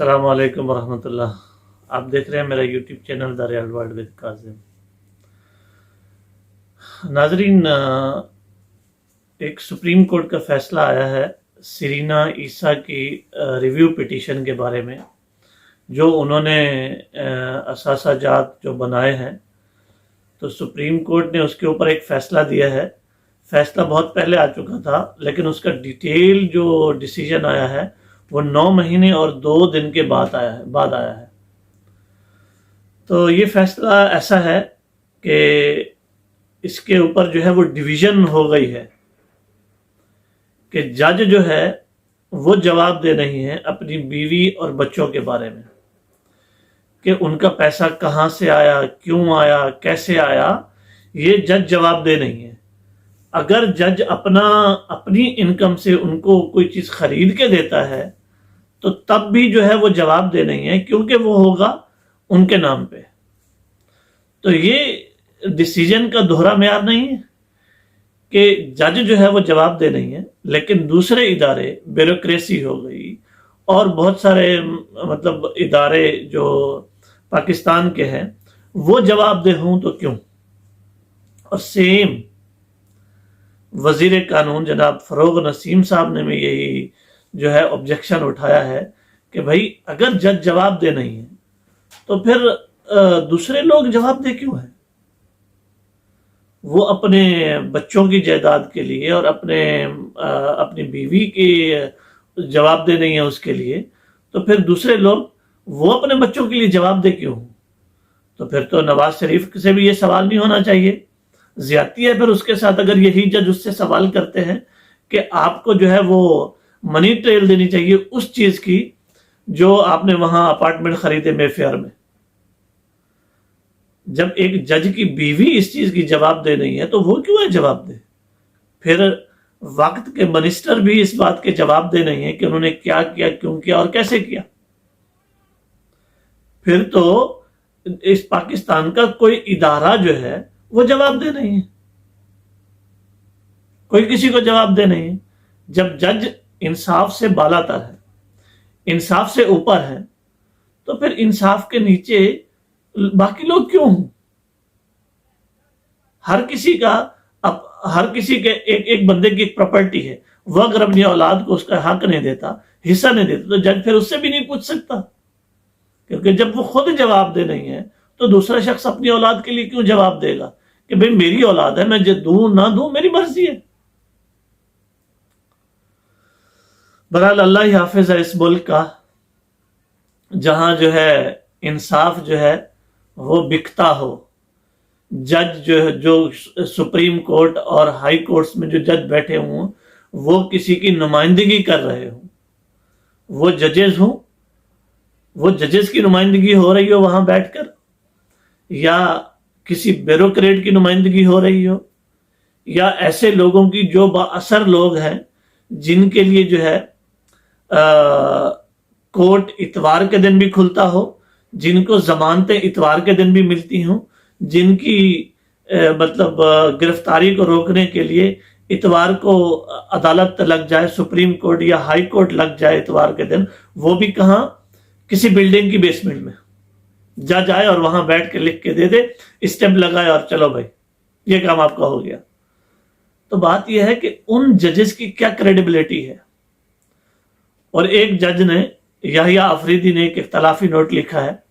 अस्सलाम वालेकुम वरहमतुल्लाह। आप देख रहे हैं मेरा YouTube channel the real world with Kazim. नाजरीन, एक सुप्रीम कोर्ट का फैसला आया है सरीना ईसा की रिव्यू पिटीशन के बारे में, जो उन्होंने असासाजात जो बनाए हैं। तो सुप्रीम कोर्ट ने उसके ऊपर एक फ़ैसला दिया है। फ़ैसला बहुत पहले आ चुका था, लेकिन उसका डिटेल जो डिसीजन आया है वो 9 महीने और 2 दिन के बाद आया है। तो ये फैसला ऐसा है कि इसके ऊपर जो है वो डिवीज़न हो गई है कि जज जो है वो जवाब दे रही हैं अपनी बीवी और बच्चों के बारे में, कि उनका पैसा कहाँ से आया, क्यों आया, कैसे आया, ये जज जवाब दे नहीं है। अगर जज अपनी इनकम से उनको कोई चीज़ खरीद के देता है तो तब भी जो है वो जवाब दे नहीं है, क्योंकि वो होगा उनके नाम पे। तो ये डिसीजन का दोहरा मेयार नहीं है कि जज जो है वो जवाब दे नहीं है, लेकिन दूसरे इदारे, ब्यूरोक्रेसी हो गई और बहुत सारे मतलब इदारे जो पाकिस्तान के हैं वो जवाब दे हों तो क्यों। और सेम वजीर कानून जनाब फरोग नसीम साहब ने भी यही जो है ऑब्जेक्शन उठाया है कि भाई अगर जज जवाब दे नहीं है तो फिर दूसरे लोग जवाब दे क्यों है। वो अपने बच्चों की जायदाद के लिए और अपनी बीवी की जवाब दे नहीं है उसके लिए, तो फिर दूसरे लोग वो अपने बच्चों के लिए जवाब दे क्यों। तो फिर तो नवाज शरीफ से भी ये सवाल नहीं होना चाहिए। ज्यादती है फिर उसके साथ अगर यही जज उससे सवाल करते हैं कि आपको जो है वो मनी ट्रेल देनी चाहिए उस चीज की जो आपने वहां अपार्टमेंट खरीदे मेफेयर में। जब एक जज की बीवी इस चीज की जवाब दे नहीं है तो वो क्यों है जवाब दे। फिर वक्त के मिनिस्टर भी इस बात के जवाब दे नहीं है कि उन्होंने क्या किया, क्यों किया और कैसे किया। फिर तो इस पाकिस्तान का कोई इदारा जो है वो जवाब दे नहीं है, कोई किसी को जवाब दे नहीं है। जब जज इंसाफ से बालातर है, इंसाफ से ऊपर है, तो फिर इंसाफ के नीचे बाकी लोग क्यों हों। हर किसी के एक बंदे की एक प्रॉपर्टी है, वह अगर अपनी औलाद को उसका हक नहीं देता, हिस्सा नहीं देता, तो जज फिर उससे भी नहीं पूछ सकता, क्योंकि जब वो खुद जवाब दे नहीं है तो दूसरा शख्स अपनी औलाद के लिए क्यों जवाब देगा कि भाई मेरी औलाद है, मैं जो दूं ना दूं मेरी मर्जी है। बहरहाल अल्लाह ही हाफिज है इस मुल्क का, जहां जो है इंसाफ जो है वो बिकता हो। जज जो सुप्रीम कोर्ट और हाई कोर्ट्स में जो जज बैठे हों वो किसी की नुमाइंदगी कर रहे हों, वो जजेस हों, वो जजेस की नुमाइंदगी हो रही हो वहां बैठकर, या किसी ब्यूरोक्रेट की नुमाइंदगी हो रही हो, या ऐसे लोगों की जो बाअसर लोग हैं जिनके लिए जो है कोर्ट इतवार के दिन भी खुलता हो, जिनको जमानतें इतवार के दिन भी मिलती हों, जिनकी मतलब गिरफ्तारी को रोकने के लिए इतवार को अदालत लग जाए, सुप्रीम कोर्ट या हाई कोर्ट लग जाए इतवार के दिन, वो भी कहाँ, किसी बिल्डिंग की बेसमेंट में। जज आए और वहां बैठ के लिख के दे दे, स्टैंप लगाए और चलो भाई ये काम आपका हो गया। तो बात यह है कि उन जजेस की क्या क्रेडिबिलिटी है। और एक जज ने, याहिया अफरीदी ने, एक इख्तलाफी नोट लिखा है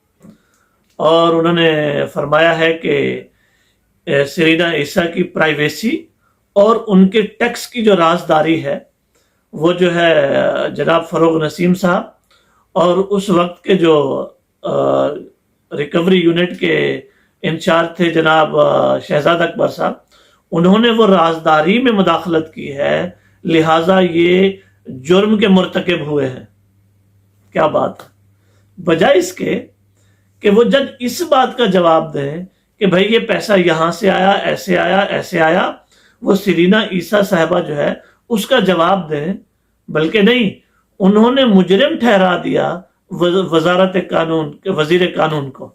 और उन्होंने फरमाया है कि सरीना ईसा की प्राइवेसी और उनके टैक्स की जो राजदारी है वो जो है जनाब फरोग नसीम साहब और उस वक्त के जो रिकवरी यूनिट के इंचार्ज थे जनाब शहजाद अकबर साहब, उन्होंने वो राजदारी में मुदाखलत की है, लिहाजा ये जुर्म के मुर्तकिब हुए हैं। क्या बात है। बजाय इसके कि वो जज इस बात का जवाब दें कि भाई ये पैसा यहां से आया, ऐसे आया, ऐसे आया, वो सरीना ईसा साहिबा जो है उसका जवाब दें, बल्कि नहीं, उन्होंने मुजरिम ठहरा दिया वजारत कानून के वजीर कानून को।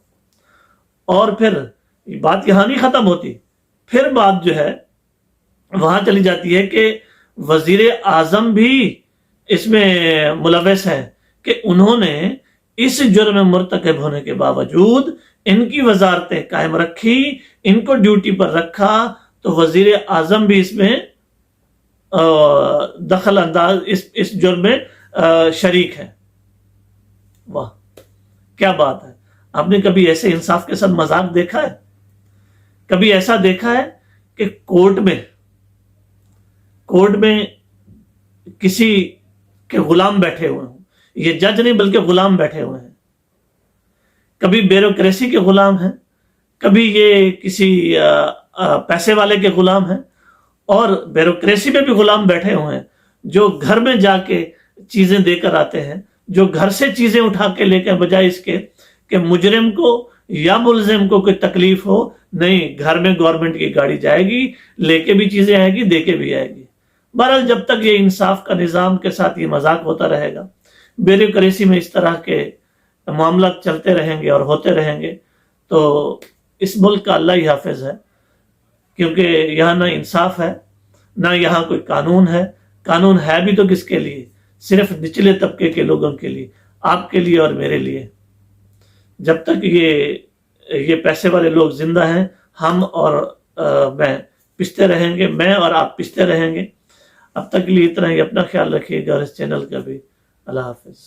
और फिर बात यहां नहीं खत्म होती, फिर बात जो है वहां चली जाती है कि वजीर आजम भी इसमें मुलव्वस है कि उन्होंने اس جرم میں مرتکب ہونے کے باوجود ان کی وزارتیں قائم رکھی، ان کو ڈیوٹی پر رکھا، تو وزیر اعظم بھی اس میں دخل انداز اس جرم میں شریک ہے۔ واہ کیا بات ہے! آپ نے کبھی ایسے انصاف کے ساتھ مذاق دیکھا ہے؟ کبھی ایسا دیکھا ہے کہ کورٹ میں کسی کے غلام بیٹھے ہوئے ہوں؟ یہ جج نہیں بلکہ غلام بیٹھے ہوئے ہیں۔ کبھی بیوروکریسی کے غلام ہیں، کبھی یہ کسی پیسے والے کے غلام ہیں، اور بیوروکریسی میں بھی غلام بیٹھے ہوئے ہیں جو گھر میں جا کے چیزیں دے کر آتے ہیں، جو گھر سے چیزیں اٹھا کے لے کے، بجائے اس کے کہ مجرم کو یا ملزم کو کوئی تکلیف ہو، نہیں، گھر میں گورنمنٹ کی گاڑی جائے گی، لے کے بھی چیزیں آئے گی، دے کے بھی آئے گی۔ بہرحال جب تک یہ انصاف کا نظام کے ساتھ یہ مذاق ہوتا رہے گا، بیوروکریسی میں اس طرح کے معاملات چلتے رہیں گے اور ہوتے رہیں گے، تو اس ملک کا اللہ ہی حافظ ہے، کیونکہ یہاں نہ انصاف ہے، نہ یہاں کوئی قانون ہے۔ قانون ہے بھی تو کس کے لیے؟ صرف نچلے طبقے کے لوگوں کے لیے، آپ کے لیے اور میرے لیے۔ جب تک یہ پیسے والے لوگ زندہ ہیں، ہم اور میں پستے رہیں گے، میں اور آپ پستے رہیں گے۔ اب تک کے لیے اتنا ہی، اپنا خیال رکھیے گا، اور اس چینل کا بھی۔ اللہ حافظ۔